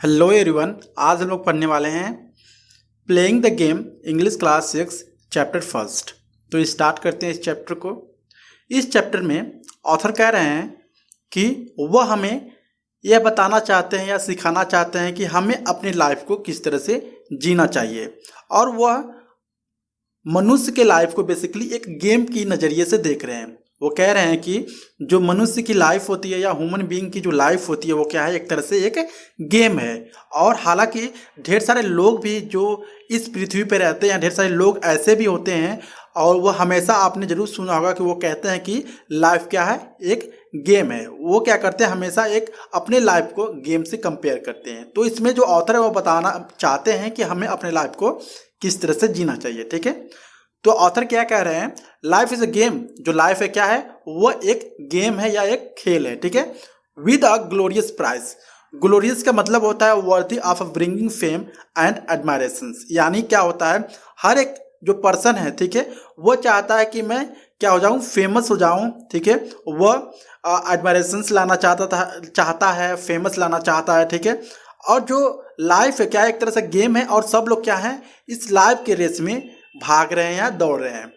Hello everyone. आज हम लोग पढ़ने वाले हैं playing the game English class 6 chapter first. तो स्टार्ट करते हैं इस चैप्टर को। इस चैप्टर में ऑथर कह रहे हैं कि वह हमें यह बताना चाहते हैं या सिखाना चाहते हैं कि हमें अपनी लाइफ को किस तरह से जीना चाहिए, और वह मनुष्य के लाइफ को बेसिकली एक गेम की नज़रिए से देख रहे हैं। वो कह रहे हैं कि जो मनुष्य की लाइफ होती है या ह्यूमन बीइंग की जो लाइफ होती है वो क्या है, एक तरह से एक गेम है। और हालांकि ढेर सारे लोग भी जो इस पृथ्वी पर रहते हैं, ढेर सारे लोग ऐसे भी होते हैं, और वो हमेशा आपने जरूर सुना होगा कि वो कहते हैं कि लाइफ क्या है, एक गेम है। वो क्या करते हैं, हमेशा एक अपने लाइफ को गेम से कंपेयर करते हैं। तो इसमें जो ऑथर है वो बताना चाहते हैं कि हमें अपने लाइफ को किस तरह से जीना चाहिए। ठीक है, तो ऑथर क्या कह रहे हैं, लाइफ इज अ गेम। जो लाइफ है क्या है, वह एक गेम है या एक खेल है। ठीक है, with a glorious prize. Glorious का मतलब होता है worthy of bringing fame and admiration. यानी क्या होता है, हर एक जो पर्सन है, ठीक है, वो चाहता है कि मैं क्या हो जाऊं, फेमस हो जाऊं। ठीक है, वह एडमायरेशन लाना चाहता है, फेमस लाना चाहता है। ठीक है, और जो लाइफ है क्या है, एक तरह से गेम है, और सब लोग क्या है, इस लाइफ के रेस में भाग रहे हैं या दौड़ रहे हैं।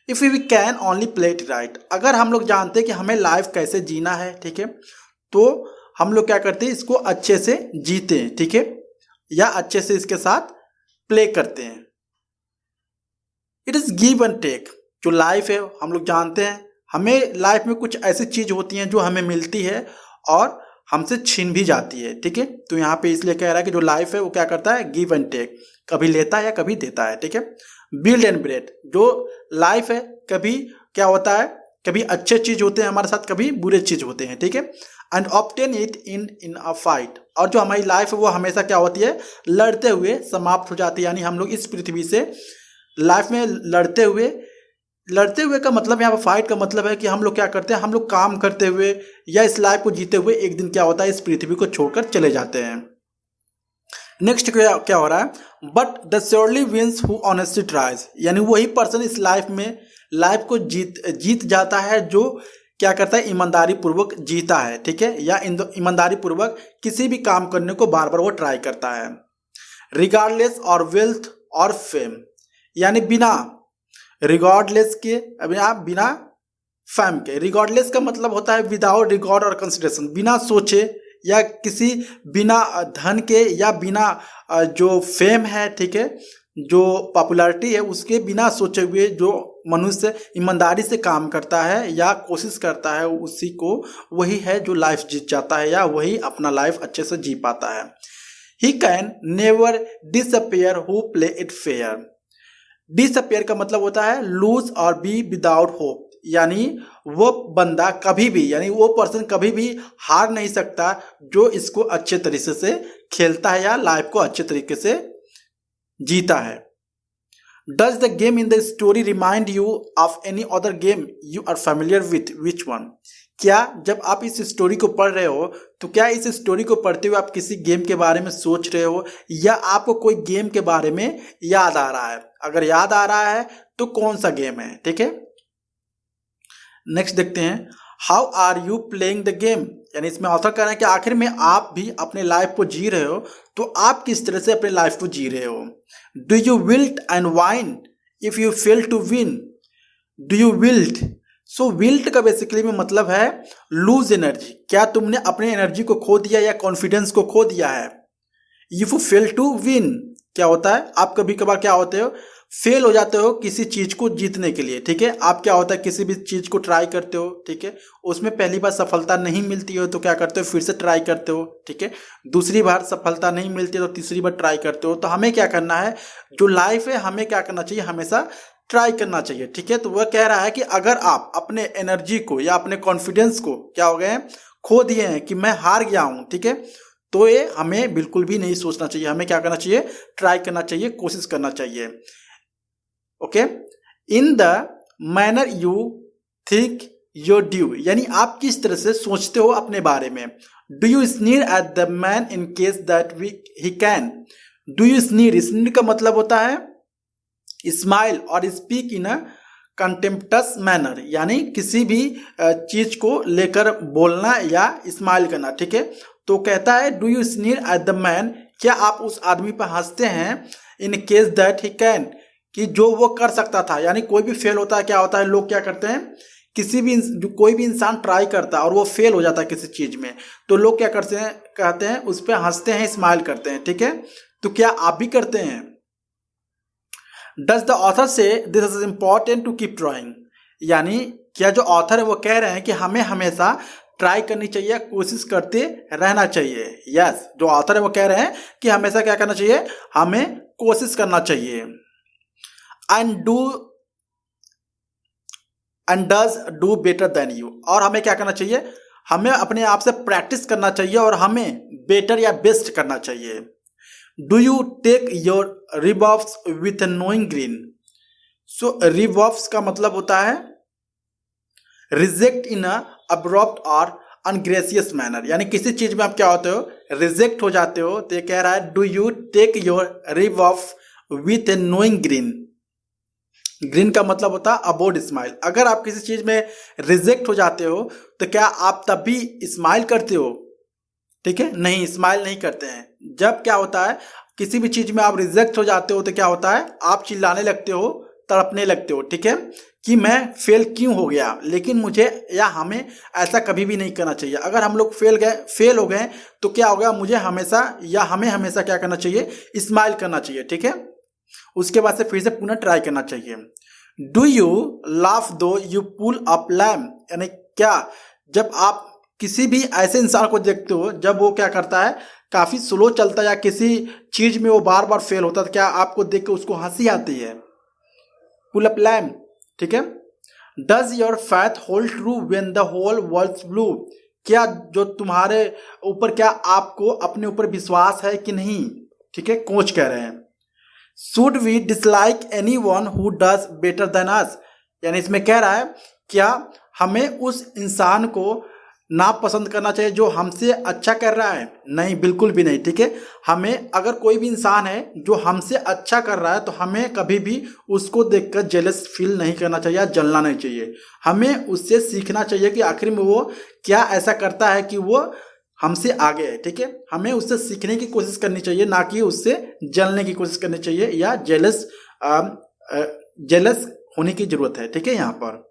If we can only play it right. अगर हम लोग जानते हैं कि हमें लाइफ कैसे जीना है, ठीक है, तो हम लोग क्या करते हैं, इसको अच्छे से जीते हैं। ठीक है, या अच्छे से इसके साथ प्ले करते हैं। It is give and take. जो लाइफ है हम लोग जानते हैं, हमें लाइफ में कुछ ऐसी चीज होती हैं जो हमें मिलती है और हमसे छीन भी जाती है। ठीक है, तो यहाँ पे इसलिए कह रहा है कि जो लाइफ है वो क्या करता है, गिव एंड टेक, कभी लेता है या कभी देता है। ठीक है, बिल्ड एंड ब्रेड। जो लाइफ है, कभी क्या होता है, कभी अच्छे चीज होते हैं हमारे साथ, कभी बुरे चीज होते हैं। ठीक है, and obtain it in a fight. और जो हमारी लाइफ है वो हमेशा क्या होती है, लड़ते हुए समाप्त हो जाती है। यानी हम लोग इस पृथ्वी से लाइफ में लड़ते हुए का मतलब, यहाँ पर फाइट का मतलब है कि हम लोग क्या करते हैं, हम लोग काम करते हुए या इस लाइफ को जीते हुए एक दिन क्या होता है, इस पृथ्वी को छोड़कर चले जाते हैं। नेक्स्ट क्या हो रहा है, but the surely wins who honestly tries. यानी वही पर्सन इस लाइफ में लाइफ को जीत जाता है जो क्या करता है, ईमानदारी पूर्वक जीता है। ठीक है, या ईमानदारी पूर्वक किसी भी काम करने को बार बार वो ट्राई करता है। रिगार्डलेस और वेल्थ और फेम। यानी बिना रिगार्डलेस के, बिना फैम के। रिगार्डलेस का मतलब होता है विदाउट रिगार्ड और कंसिडरेशन, बिना सोचे या किसी, बिना धन के या बिना जो फेम है, ठीक है, जो पॉपुलैरिटी है, उसके बिना सोचे हुए जो मनुष्य ईमानदारी से काम करता है या कोशिश करता है, उसी को वही है जो लाइफ जीत जाता है, या वही अपना लाइफ अच्छे से जी पाता है। He can never disappear who play it fair. Disappear का मतलब होता है लूज और बी विदाउट होप। यानी वो बंदा कभी भी, यानी वो पर्सन कभी भी हार नहीं सकता जो इसको अच्छे तरीके से खेलता है या लाइफ को अच्छे तरीके से जीता है। Does the game in the story remind you of any other game you are familiar with, which one. क्या जब आप इस स्टोरी को पढ़ रहे हो तो क्या इस स्टोरी को पढ़ते हुए आप किसी गेम के बारे में सोच रहे हो, या आपको कोई गेम के बारे में याद आ रहा है? अगर याद आ रहा है तो कौन सा गेम है? ठीक है, नेक्स्ट देखते हैं, how are you playing the game. यानी इसमें ऑथर कह रहे हैं कि आखिर में आप भी अपने लाइफ को जी रहे हो, तो आप किस तरह से अपने लाइफ को जी रहे हो। Do you wilt and whine if you fail to win. Do you wilt, so wilt का बेसिकली में मतलब है लूज एनर्जी। क्या तुमने अपने एनर्जी को खो दिया या कॉन्फिडेंस को खो दिया है। If you fail to win, क्या होता है, आप कभी कभार क्या होते हो, फेल हो जाते हो किसी चीज को जीतने के लिए। ठीक है, आप क्या होता है, किसी भी चीज को ट्राई करते हो, ठीक है, उसमें पहली बार सफलता नहीं मिलती हो तो क्या करते हो, फिर से ट्राई करते हो। ठीक है, दूसरी बार सफलता नहीं मिलती तो तीसरी बार ट्राई करते हो। तो हमें क्या करना है, जो लाइफ है हमें क्या करना चाहिए, हमेशा ट्राई करना चाहिए। ठीक है, तो वह कह रहा है कि अगर आप अपने एनर्जी को या अपने कॉन्फिडेंस को क्या हो गए हैं, खो दिए हैं कि मैं हार गया हूं, ठीक है, तो ये हमें बिल्कुल भी नहीं सोचना चाहिए। हमें क्या करना चाहिए, ट्राई करना चाहिए, कोशिश करना चाहिए। Okay, in the manner you think your due. यानी आप किस तरह से सोचते हो अपने बारे में। Do you sneer at the man in case that he can. Do you sneer, sneer का मतलब होता है स्माइल और स्पीक इन अ कंटेम्प्टस मैनर। यानी किसी भी चीज को लेकर बोलना या स्माइल करना। ठीक है, तो कहता है do you sneer at the man, क्या आप उस आदमी पर हंसते हैं, in case that he can, कि जो वो कर सकता था। यानी कोई भी फेल होता है, क्या होता है, लोग क्या करते हैं, किसी भी जो कोई भी इंसान ट्राई करता है और वो फेल हो जाता है किसी चीज में, तो लोग क्या करते हैं, कहते हैं उस पर हंसते हैं, स्माइल करते हैं। ठीक है, तो क्या आप भी करते हैं? Does the author say this is important to keep trying, यानी क्या जो ऑथर है वो कह रहे हैं कि हमें हमेशा ट्राई करनी चाहिए, कोशिश करते रहना चाहिए। यस, जो ऑथर है वो कह रहे हैं कि हमेशा क्या करना चाहिए, हमें कोशिश करना चाहिए। And does do better than you, और हमें क्या करना चाहिए, हमें अपने आप से प्रैक्टिस करना चाहिए और हमें बेटर या बेस्ट करना चाहिए। Do you take your rebuffs with knowing green, so rebuffs का मतलब होता है रिजेक्ट इन अब्रप्ट और अनग्रेसियस मैनर, यानी किसी चीज में आप क्या होते हो, रिजेक्ट हो जाते हो। तो ये कह रहा है do you take your rebuff with knowing green, green का मतलब होता है अबोर्ड स्माइल। अगर आप किसी चीज में रिजेक्ट हो जाते हो तो क्या आप तब भी स्माइल करते हो? ठीक है, नहीं, स्माइल नहीं करते हैं। जब क्या होता है, किसी भी चीज में आप रिजेक्ट हो जाते हो तो क्या होता है, आप चिल्लाने लगते हो, तड़पने लगते हो। ठीक है, कि मैं फेल क्यों हो गया, लेकिन मुझे या हमें ऐसा कभी भी नहीं करना चाहिए। अगर हम लोग फेल हो गए तो क्या होगा, मुझे हमेशा या हमें हमेशा क्या करना चाहिए, स्माइल करना चाहिए। ठीक है, उसके बाद से फिर से पुनः ट्राई करना चाहिए। डू यू लाफ दो यू पुल अप लैम, यानी क्या जब आप किसी भी ऐसे इंसान को देखते हो जब वो क्या करता है, काफी स्लो चलता है या किसी चीज में वो बार बार फेल होता है, तो क्या आपको देख के उसको हंसी आती है? Pull up lame. ठीक है, does your faith hold true when the whole world blue, क्या जो तुम्हारे ऊपर, क्या आपको अपने ऊपर विश्वास है कि नहीं? ठीक है, कोच कह रहे हैं should we dislike anyone who does better than us, यानी इसमें कह रहा है क्या हमें उस इंसान को नापसंद करना चाहिए जो हमसे अच्छा कर रहा है? नहीं, बिल्कुल भी नहीं। ठीक है, हमें अगर कोई भी इंसान है जो हमसे अच्छा कर रहा है तो हमें कभी भी उसको देखकर जेलस फील नहीं करना चाहिए या जलना नहीं चाहिए। हमें उससे सीखना चाहिए कि आखिर में वो क्या ऐसा करता है कि वो हमसे आगे है। ठीक है, हमें उससे सीखने की कोशिश करनी चाहिए, ना कि उससे जलने की कोशिश करनी चाहिए या जेलस होने की जरूरत है। ठीक है, यहाँ पर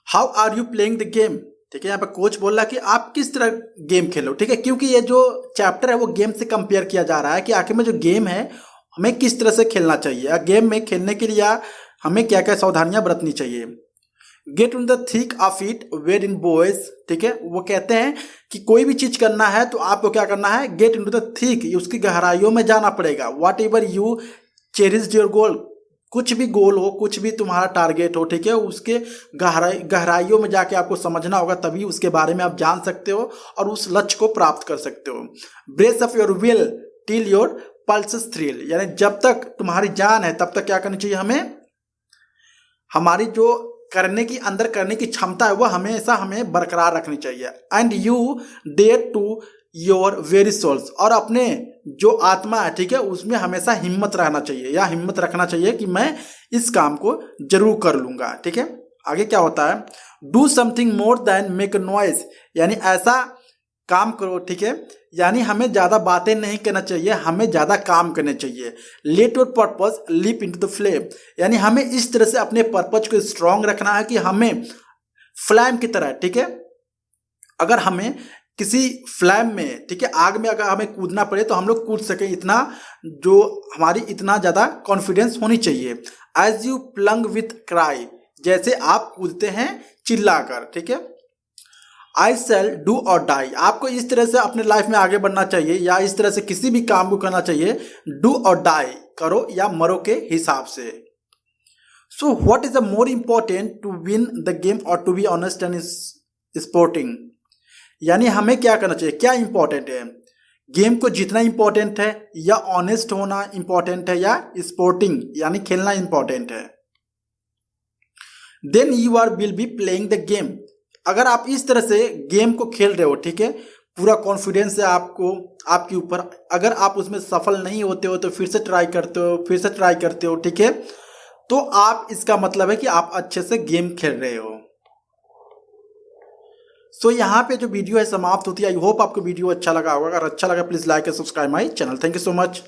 how are you playing the game, ठीक है, यहाँ पर कोच बोल रहा है कि आप किस तरह गेम खेलो। ठीक है, क्योंकि ये जो चैप्टर है वो गेम से कंपेयर किया जा रहा है कि आखिर में जो गेम है हमें किस तरह से खेलना चाहिए, या गेम में खेलने के लिए हमें क्या क्या सावधानियां बरतनी चाहिए। Get in the thick of it wade in boys, ठीक है, वो कहते हैं कि कोई भी चीज करना है तो आपको क्या करना है, get into the thick, उसकी गहराइयों में जाना पड़ेगा। Whatever you cherish your goal, कुछ भी गोल हो, कुछ भी तुम्हारा टारगेट हो, ठीक है, उसके गहराइयों में जाके आपको समझना होगा, तभी उसके बारे में आप जान सकते हो और उस लक्ष्य को प्राप्त कर सकते हो। Brace of your will till your pulses thrill, यानी जब तक तुम्हारी जान है तब तक क्या करनी चाहिए, हमें हमारी जो करने की अंदर करने की क्षमता है वह हमेशा हमें बरकरार रखनी चाहिए। And you dare to your very souls, और अपने जो आत्मा है, ठीक है, उसमें हमेशा हिम्मत रहना चाहिए या हिम्मत रखना चाहिए कि मैं इस काम को जरूर कर लूंगा। ठीक है, आगे क्या होता है, do something more than make noise, यानी ऐसा काम करो, ठीक है, यानी हमें ज्यादा बातें नहीं करना चाहिए, हमें ज्यादा काम करने चाहिए। Let your purpose leap into the flame, यानी हमें इस तरह से अपने पर्पस को स्ट्रांग रखना है कि हमें फ्लैम की तरह, ठीक है, अगर हमें किसी फ्लैम में, ठीक है, आग में अगर हमें कूदना पड़े तो हम लोग कूद सके, इतना जो हमारी इतना ज्यादा कॉन्फिडेंस होनी चाहिए। As you plunge with cry, जैसे आप कूदते हैं चिल्लाकर, ठीक है। आई सेल डू और डाई, आपको इस तरह से अपने लाइफ में आगे बढ़ना चाहिए या इस तरह से किसी भी काम को करना चाहिए, डू और डाई, करो या मरो के हिसाब से। So what is the more important to win the game और to be honest and sporting, यानी हमें क्या करना चाहिए, क्या इंपॉर्टेंट है, गेम को जीतना इंपॉर्टेंट है या ऑनेस्ट होना इंपॉर्टेंट है या स्पोर्टिंग यानी खेलना इंपॉर्टेंट है। Then you are will be playing the game, अगर आप इस तरह से गेम को खेल रहे हो, ठीक है, पूरा कॉन्फिडेंस है आपको आपके ऊपर, अगर आप उसमें सफल नहीं होते हो तो फिर से ट्राई करते हो, फिर से ट्राई करते हो, ठीक है, तो आप, इसका मतलब है कि आप अच्छे से गेम खेल रहे हो। सो यहाँ पे जो वीडियो है समाप्त होती है। आई होप आपको वीडियो अच्छा लगा होगा। अगर अच्छा लगा please like and subscribe my channel. Thank you so much.